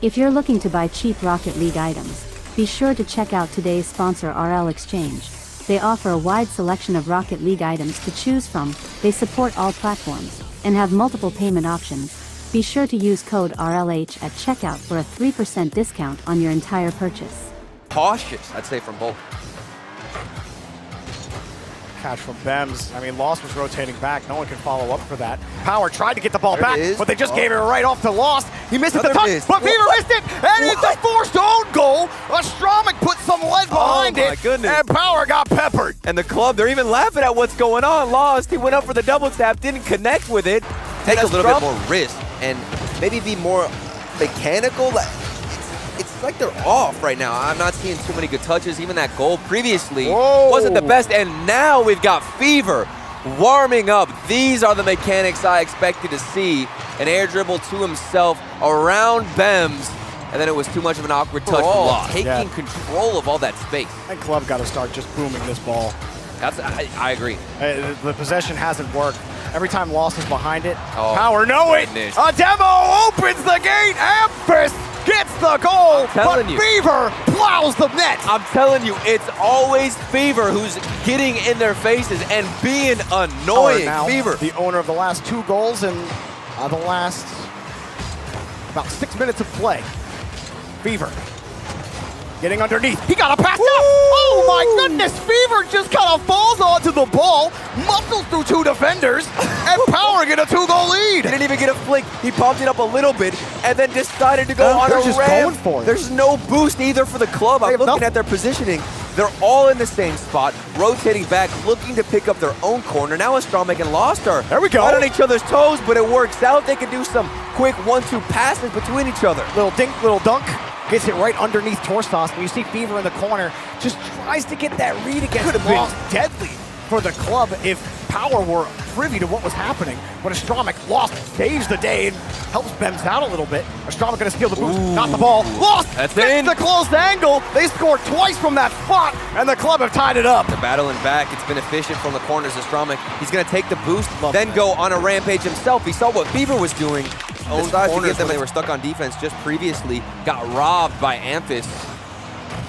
If you're looking to buy cheap Rocket League items, be sure to check out today's sponsor RL.Exchange. They offer a wide selection of Rocket League items to choose from, they support all platforms, and have multiple payment options. Be sure to use code RLH at checkout for a 3% discount on your entire purchase. Cautious, I'd say, from both. Catch from Bems. I mean, Lost was rotating back. No one can follow up for that. Power tried to get the ball back, but they just gave it right off to Lost. He missed it the touch, but Fever missed it, and it's a forced own goal. Astromic put some lead behind it, and Power got peppered. And the club, they're even laughing at what's going on. Lost, he went up for the double tap, didn't connect with it. Take a little bit more risk and maybe be more mechanical. It's like they're off right now. I'm not seeing too many good touches. Even that goal previously wasn't the best. And now we've got Fever warming up. These are the mechanics I expected to see. An air dribble to himself around Bems. And then it was too much of an awkward touch for Lost. Taking control of all that space. And Club got to start just booming this ball. I agree. The possession hasn't worked. Every time Lost is behind it, Power know it. A demo opens the gate. Ampus gets the goal, but Fever plows the net. I'm telling you, it's always Fever who's getting in their faces and being annoying. Fever, the owner of the last 2 goals in the last about 6 minutes of play. Fever getting underneath. He got a pass out. Oh my goodness, Fever just kind of falls onto the ball, muscles through 2 defenders, and Power get a 2-goal lead. He didn't even get a flick. He pumped it up a little bit and then decided to go on a just ramp. going for it. There's no boost either for the club. I'm looking at their positioning. They're all in the same spot, rotating back, looking to pick up their own corner. Now Astromic and Lost are right on each other's toes, but it works out. They can do some quick 1-2 passes between each other. Little dink, little dunk. Gets it right underneath Torstos, and you see Fever in the corner, just tries to get that read against Lost. Deadly for the club if Power were privy to what was happening. But Astromic, Lost saves the day and helps Bems out a little bit. Astromic gonna steal the boost, not the ball. Lost gets the closed angle. They scored twice from that spot, and the club have tied it up. They're battling back. It's been efficient from the corners. Astromic, he's gonna take the boost, then go on a rampage himself. He saw what Fever was doing. Own corners when they were stuck on defense just previously, got robbed by Amphis,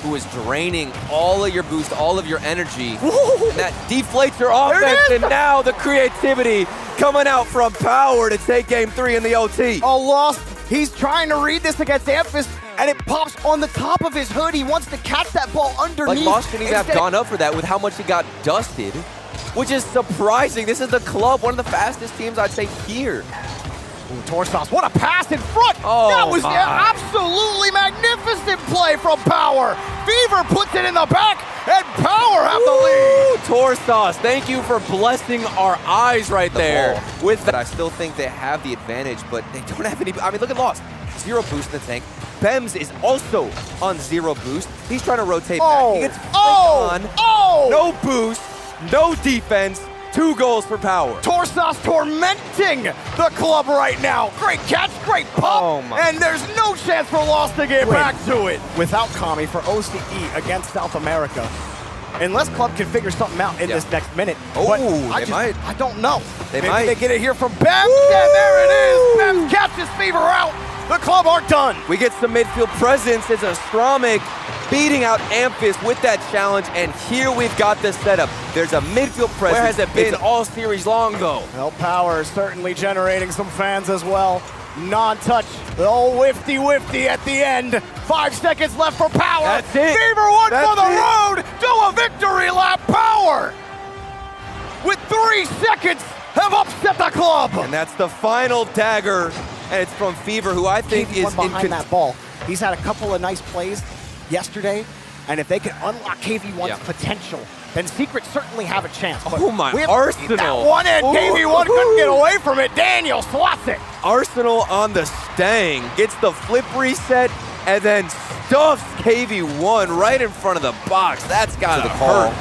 who was draining all of your boost, all of your energy. And that deflates your offense, and now the creativity coming out from Power to take game 3 in the OT. Oh, Lost, he's trying to read this against Amphis, and it pops on the top of his hood. He wants to catch that ball underneath. Like Lost shouldn't even have gone up for that with how much he got dusted, which is surprising. This is the club, one of the fastest teams I'd say here. Torstos, what a pass in front! That was an absolutely magnificent play from Power. Fever puts it in the back, and Power have the lead. Torstos, thank you for blessing our eyes right there. With that, I still think they have the advantage, but they don't have any. I mean, look at Lost. 0 boost in the tank. Bems is also on 0 boost. He's trying to rotate back. He gets on. No boost, no defense. 2 goals for Power. Torstos tormenting the club right now. Great catch, great pop, and there's no chance for Lost to get back to it. Without Kami for OCE against South America. Unless Club can figure something out in this next minute. I don't know. Maybe they get it here from Bems, and there it is. Bems catches Fever out. The club aren't done. We get some midfield presence as Astromic beating out Amphis with that challenge, and here we've got the setup. There's a midfield presence. Where has it been all series long, though? Well, Power is certainly generating some fans as well. Non-touch, the old whifty at the end. 5 seconds left for Power. That's it. Fever one for the road. Do a victory lap, Power. With 3 seconds, have upset the club. And that's the final dagger, and it's from Fever, who I think is behind that ball. He's had a couple of nice plays yesterday, and if they can unlock KV1's potential, then Secret certainly have a chance. But Arsenal. That one and KV1 couldn't get away from it. Daniel slots it. Arsenal on the stang, gets the flip reset, and then stuffs KV1 right in front of the box. That's gotta hurt.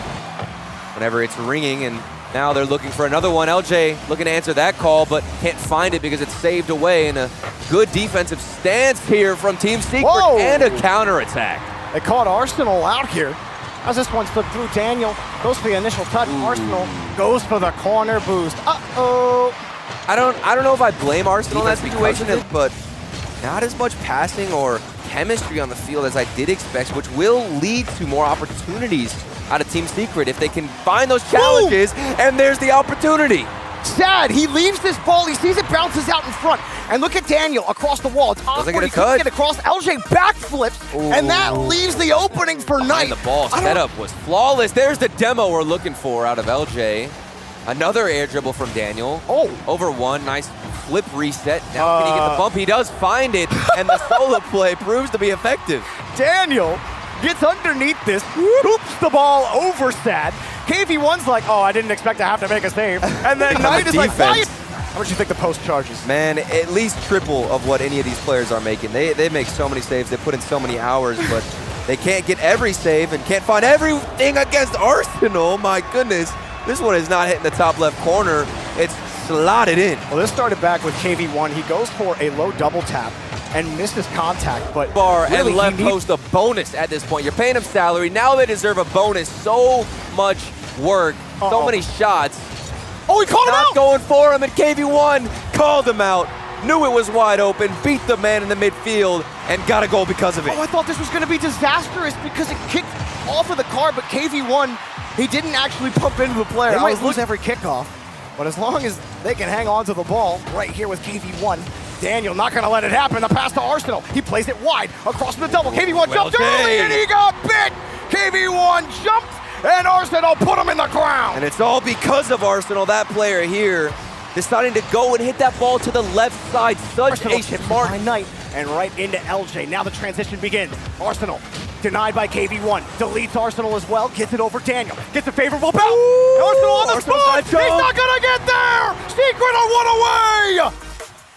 Whenever it's ringing, and now they're looking for another one. LJ looking to answer that call, but can't find it because it's saved away. And a good defensive stance here from Team Secret and a counterattack. They caught Arsenal out here. As this one slipped through, Daniel goes for the initial touch. Arsenal goes for the corner boost. I don't know if I blame Arsenal in that situation, but not as much passing or chemistry on the field as I did expect, which will lead to more opportunities out of Team Secret if they can find those challenges. And there's the opportunity. Sad, he leaves this ball, he sees it bounces out in front, and look at Daniel across the wall. It's awkward, he couldn't get across. LJ backflips, and that leaves the opening for Knight. And the ball setup was flawless. There's the demo we're looking for out of LJ. Another air dribble from Daniel. Over one, nice flip reset. Now can he get the bump? He does find it, and the solo play proves to be effective. Daniel gets underneath this, hoops the ball over Sad. KV1's like, oh, I didn't expect to have to make a save. And then Knight is like, why? How much do you think the post charges? Man, at least triple of what any of these players are making. They make so many saves, they put in so many hours, but they can't get every save and can't find everything against Arsenal. My goodness, this one is not hitting the top left corner. It's slotted in. Well, this started back with KV1. He goes for a low double tap and misses contact, but bar really and left post a bonus at this point. You're paying them salary. Now they deserve a bonus. So much work, so many shots. Oh, he called him out! Not going for him, and KV1 called him out. Knew it was wide open, beat the man in the midfield, and got a goal because of it. Oh, I thought this was going to be disastrous because it kicked off of the car, but KV1, he didn't actually bump into the player. They might lose every kickoff, but as long as they can hang on to the ball right here with KV1, Daniel not going to let it happen. The pass to Arsenal. He plays it wide across the double. KV1 jumped early, and he got bit. KV1 jumped, and Arsenal put him in the ground. And it's all because of Arsenal, that player here, deciding to go and hit that ball to the left side. Such a smart Knight, and right into LJ. Now the transition begins. Arsenal denied by KV1. Deletes Arsenal as well. Gets it over Daniel. Gets a favorable bounce. Arsenal on the spot. He's not gonna get there. Secret are one away.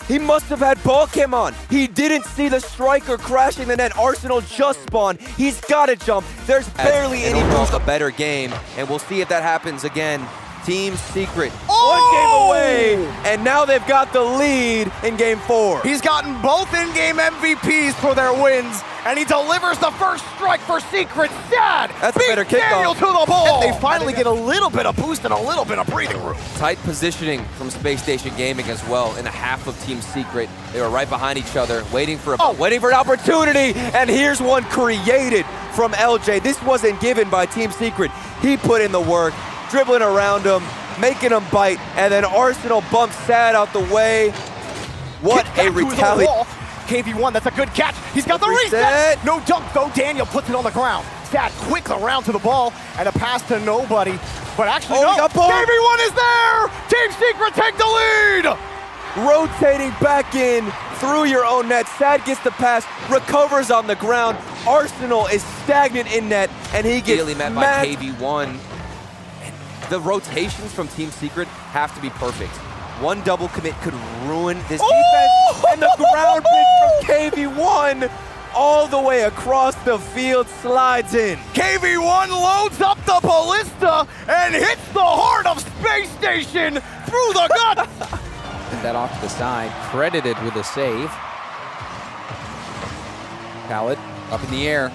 He must have had ball cam on. He didn't see the striker crashing the net. Arsenal just spawned. He's got to jump. There's barely any boost. A better game, and we'll see if that happens again. Team Secret, 1 game away, and now they've got the lead in Game 4. He's gotten both in-game MVPs for their wins, and he delivers the first strike for Secret. Sad. That's a better kickoff. Daniel to the ball. And they finally get a little bit of boost and a little bit of breathing room. Tight positioning from Spacestation Gaming as well in the half of Team Secret. They were right behind each other, waiting for an opportunity, and here's one created from LJ. This wasn't given by Team Secret. He put in the work, dribbling around him, making him bite, and then Arsenal bumps Sad out the way. What a retaliation. KV1, that's a good catch. He's got the reset. No dunk, though. Daniel puts it on the ground. Sad quick around to the ball, and a pass to nobody. But actually, no. KV1 is there. Team Secret take the lead. Rotating back in through your own net. Sad gets the pass, recovers on the ground. Arsenal is stagnant in net, and he gets met by KV1. The rotations from Team Secret have to be perfect. One double commit could ruin this defense, and the ground pick from KV1 all the way across the field slides in. KV1 loads up the ballista and hits the heart of Space Station through the gut. That off to the side, credited with a save. Khaled up in the air.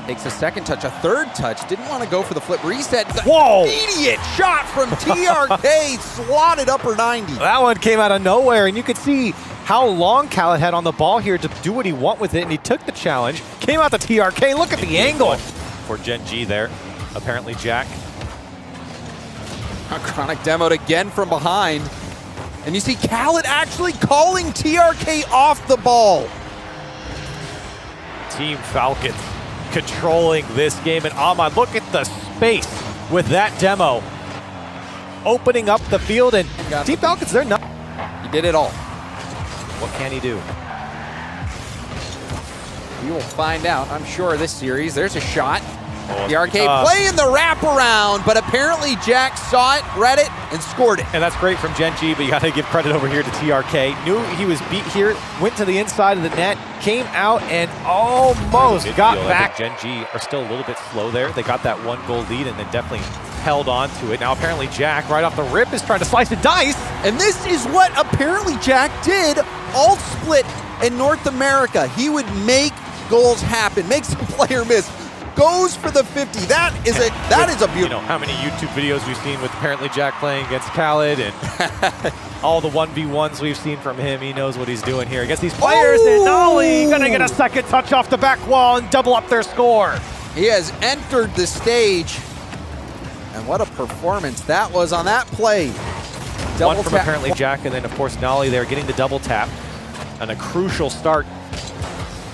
Takes a second touch, a third touch. Didn't want to go for the flip reset. Whoa! Immediate shot from TRK, slotted upper 90. That one came out of nowhere, and you could see how long Khaled had on the ball here to do what he want with it, and he took the challenge. Came out to TRK. Look at the angle for Gen.G there. Apparently, Jack. A chronic demoed again from behind. And you see Khaled actually calling TRK off the ball. Team Falcons controlling this game, and Ahmad, look at the space with that demo. Opening up the field, and Team Falcons, they're not. He did it all. What can he do? We will find out, I'm sure, this series. There's a shot. The arcade playing the wraparound, but apparently Jack saw it, read it, and scored it. And that's great from Gen.G, but you got to give credit over here to TRK. Knew he was beat here, went to the inside of the net, came out, and almost got back. Gen.G are still a little bit slow there. They got that 1-goal lead and then definitely held on to it. Now apparently Jack, right off the rip, is trying to slice and dice. And this is what apparently Jack did alt split in North America. He would make goals happen, make some player miss. goes for the 50. That is a beautiful. You know, how many YouTube videos we've seen with apparently Jack playing against Khaled and all the 1v1s we've seen from him. He knows what he's doing here against these players. And Nolly gonna get a second touch off the back wall and double up their score. He has entered the stage. And what a performance that was on that play. One from apparently Jack, and then of course Nolly there getting the double tap. And a crucial start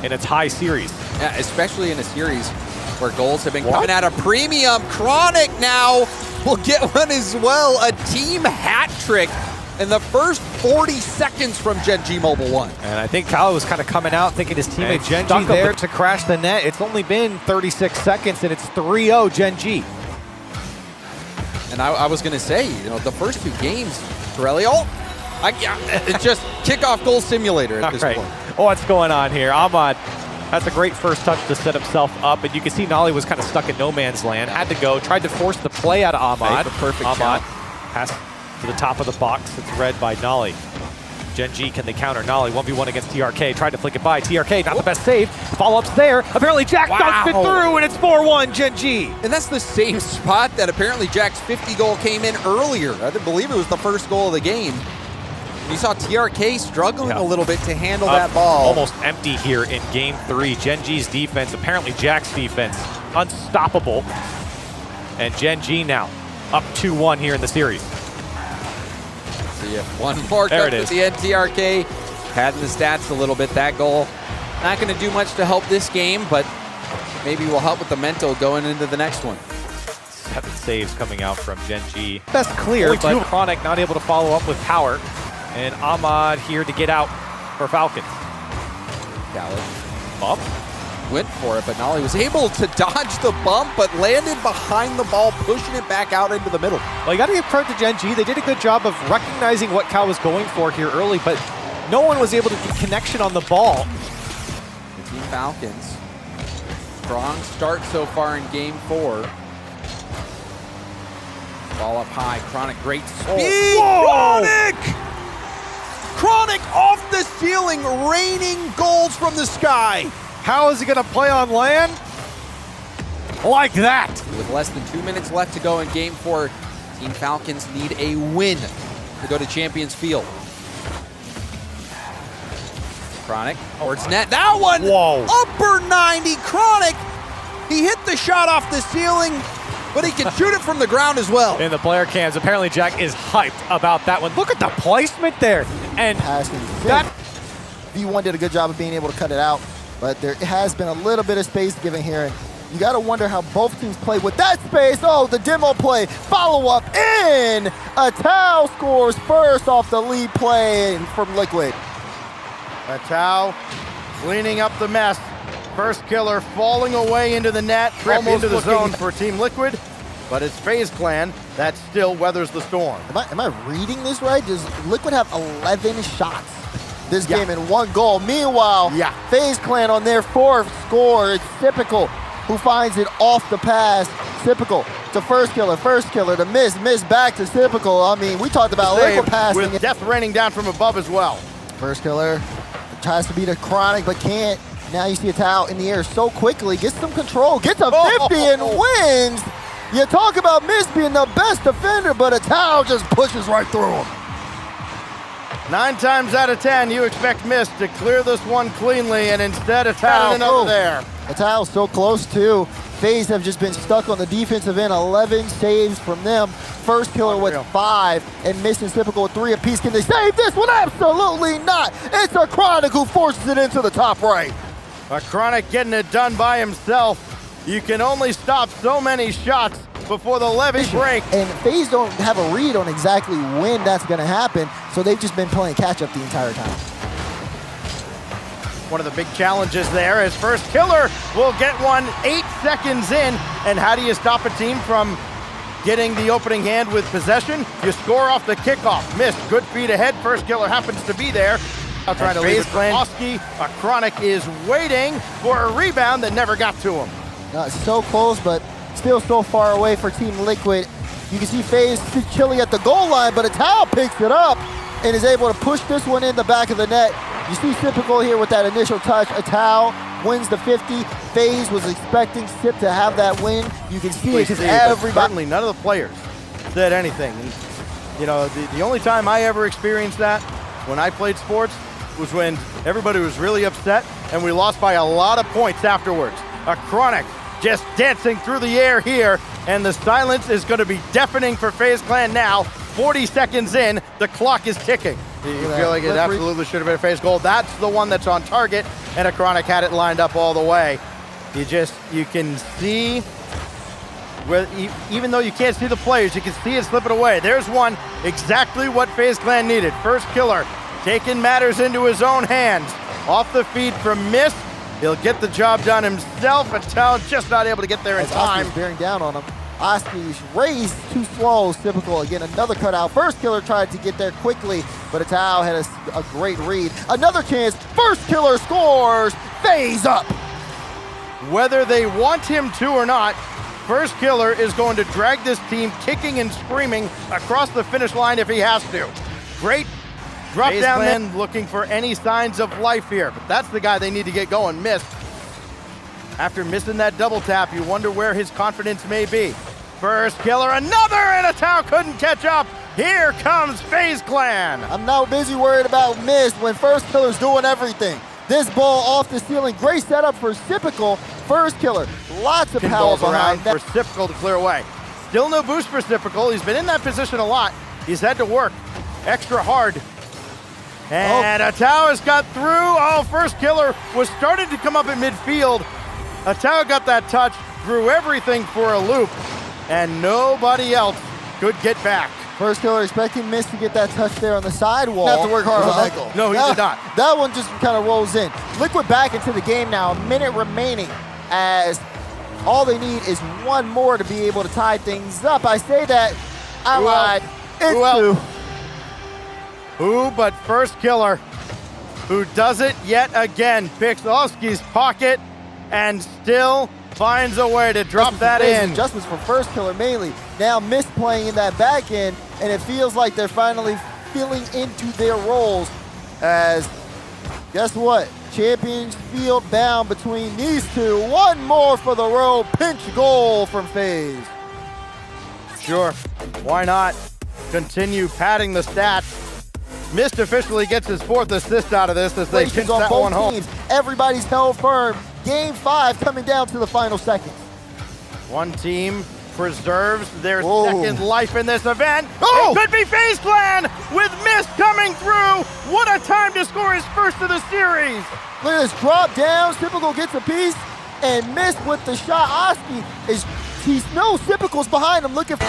in a tie series. Yeah, especially in a series where goals have been coming at a premium. Chronic now will get one as well. A team hat trick in the first 40 seconds from Gen.G Mobile 1. And I think Kyle was kind of coming out thinking his teammate Gen.G there to crash the net. It's only been 36 seconds and it's 3-0 Gen.G. And I was going to say, you know, the first 2 games, Torelli, it's just kickoff goal simulator at this point. What's going on here? Ahmad, that's a great first touch to set himself up, and you can see Nolly was kind of stuck in no man's land. Had to go, tried to force the play out of Ahmad. Perfect Ahmad pass to the top of the box. It's read by Nolly. Gen.G, can they counter? Nolly 1v1 against TRK. Tried to flick it by. TRK, not the best save. Follow-up's there. Apparently Jack dunks it through, and it's 4-1 Gen.G. And that's the same spot that apparently Jack's 50 goal came in earlier. I believe it was the first goal of the game. You saw TRK struggling a little bit to handle that ball. Almost empty here in game 3. Gen.G's defense, apparently Jack's defense, unstoppable. And Gen.G now up 2-1 here in the series. So yeah, one more cut at the end. TRK padding the stats a little bit. That goal not going to do much to help this game, but maybe will help with the mental going into the next one. 7 saves coming out from Gen.G. Best clear, but Chronic not able to follow up with power. And Ahmad here to get out for Falcons. Khaled bump, went for it, but Nolly was able to dodge the bump, but landed behind the ball, pushing it back out into the middle. Well, you got to give credit to Gen.G. They did a good job of recognizing what Cal was going for here early, but no one was able to get connection on the ball. The Team Falcons, strong start so far in game 4. Ball up high, Chronic, great speed. Chronic! Chronic off the ceiling, raining goals from the sky. How is he going to play on land? Like that. With less than 2 minutes left to go in game 4, Team Falcons need a win to go to Champions Field. Chronic towards net. That one, upper 90. Chronic, he hit the shot off the ceiling, but he can shoot it from the ground as well. In the player cams, apparently Jack is hyped about that one. Look at the placement there. And that V1 did a good job of being able to cut it out, but there has been a little bit of space given here. And you got to wonder how both teams play with that space. Oh, the demo play, follow-up in. Atau scores first off the lead play from Liquid. Atau cleaning up the mess. First killer falling away into the net, trip into the zone for Team Liquid, but it's FaZe Clan that still weathers the storm. Am I reading this right? Does Liquid have 11 shots this game and 1 goal? Meanwhile, FaZe Clan on their 4th score. It's Typical who finds it off the pass. Typical to first killer to miss back to Typical. I mean, we talked about Liquid passing. With death raining down from above as well. First killer tries to beat a Chronic, but can't. Now you see Atau in the air so quickly, gets some control, gets a 50 and wins. You talk about Mist being the best defender, but Atau just pushes right through him. 9 times out of 10, you expect Mist to clear this one cleanly, and instead Atau another there. Atau so close too. FaZe have just been stuck on the defensive end. 11 saves from them. First killer with 5, and Mist and Typical with 3 apiece. Can they save this one? Absolutely not. It's a Chronic who forces it into the top right. A Chronic getting it done by himself. You can only stop so many shots before the levee break. And FaZe don't have a read on exactly when that's going to happen, so they've just been playing catch-up the entire time. One of the big challenges there is first killer will get one 8 seconds in. And how do you stop a team from getting the opening hand with possession? You score off the kickoff. Missed, good feed ahead. First killer happens to be there. Now trying to leave it for Oski. A Chronic is waiting for a rebound that never got to him. So close, but still so far away for Team Liquid. You can see FaZe chilly at the goal line, but Atau picks it up and is able to push this one in the back of the net. You see Typical here with that initial touch. Atau wins the 50. FaZe was expecting Sip to have that win. You can see it because everybody. Certainly none of the players said anything. And, you know, the only time I ever experienced that when I played sports was when everybody was really upset and we lost by a lot of points afterwards. A Chronic just dancing through the air here, and the silence is going to be deafening for FaZe Clan now. 40 seconds in, the clock is ticking. You feel like it absolutely should have been a FaZe goal. That's the one that's on target, and a Chronic had it lined up all the way. You can see, where, even though you can't see the players, you can see it slipping away. There's one, exactly what FaZe Clan needed. First Killer taking matters into his own hands. Off the feed from Mist. He'll get the job done himself. Atao just not able to get there in time. Oski's bearing down on him. Oski's raised too slow, typical. Again, another cutout. First Killer tried to get there quickly, but Atao had a great read. Another chance. First Killer scores. FaZe up. Whether they want him to or not, First Killer is going to drag this team kicking and screaming across the finish line if he has to. Great drop down then, looking for any signs of life here, but that's the guy they need to get going. Missed. After missing that double tap, you wonder where his confidence may be. First Killer, another, and Atao couldn't catch up. Here comes FaZe Clan. I'm now busy worried about Mist when First Killer's doing everything. This ball off the ceiling, great setup for Sipical. First Killer, lots of power behind that. For Sipical to clear away. Still no boost for Sipical. He's been in that position a lot. He's had to work extra hard. And Atao has got through. Oh, First Killer was starting to come up in midfield. Atao got that touch, threw everything for a loop, and nobody else could get back. First Killer expecting Mist to get that touch there on the sidewall. Have to work hard on that goal. No, he did not. That one just kind of rolls in. Liquid back into the game now, a minute remaining, as all they need is one more to be able to tie things up. I say that, I lied. It's two. Who but First Killer, who does it yet again, picks Oski's pocket and still finds a way to drop that in. Adjustments for First Killer mainly. Now Mist playing in that back end, and it feels like they're finally filling into their roles as, guess what? Champions field bound between these two. One more for the road. Pinch goal from FaZe. Sure, why not? Continue padding the stats. Mist officially gets his 4th assist out of this as they pinch that one home. Everybody's held firm. Game 5 coming down to the final seconds. One team preserves their second life in this event. It could be FaZe Clan with Mist coming through. What a time to score his first of the series. Look at this drop down. Sipical gets a piece and Mist with the shot. Oski he's no Sipical's behind him looking for.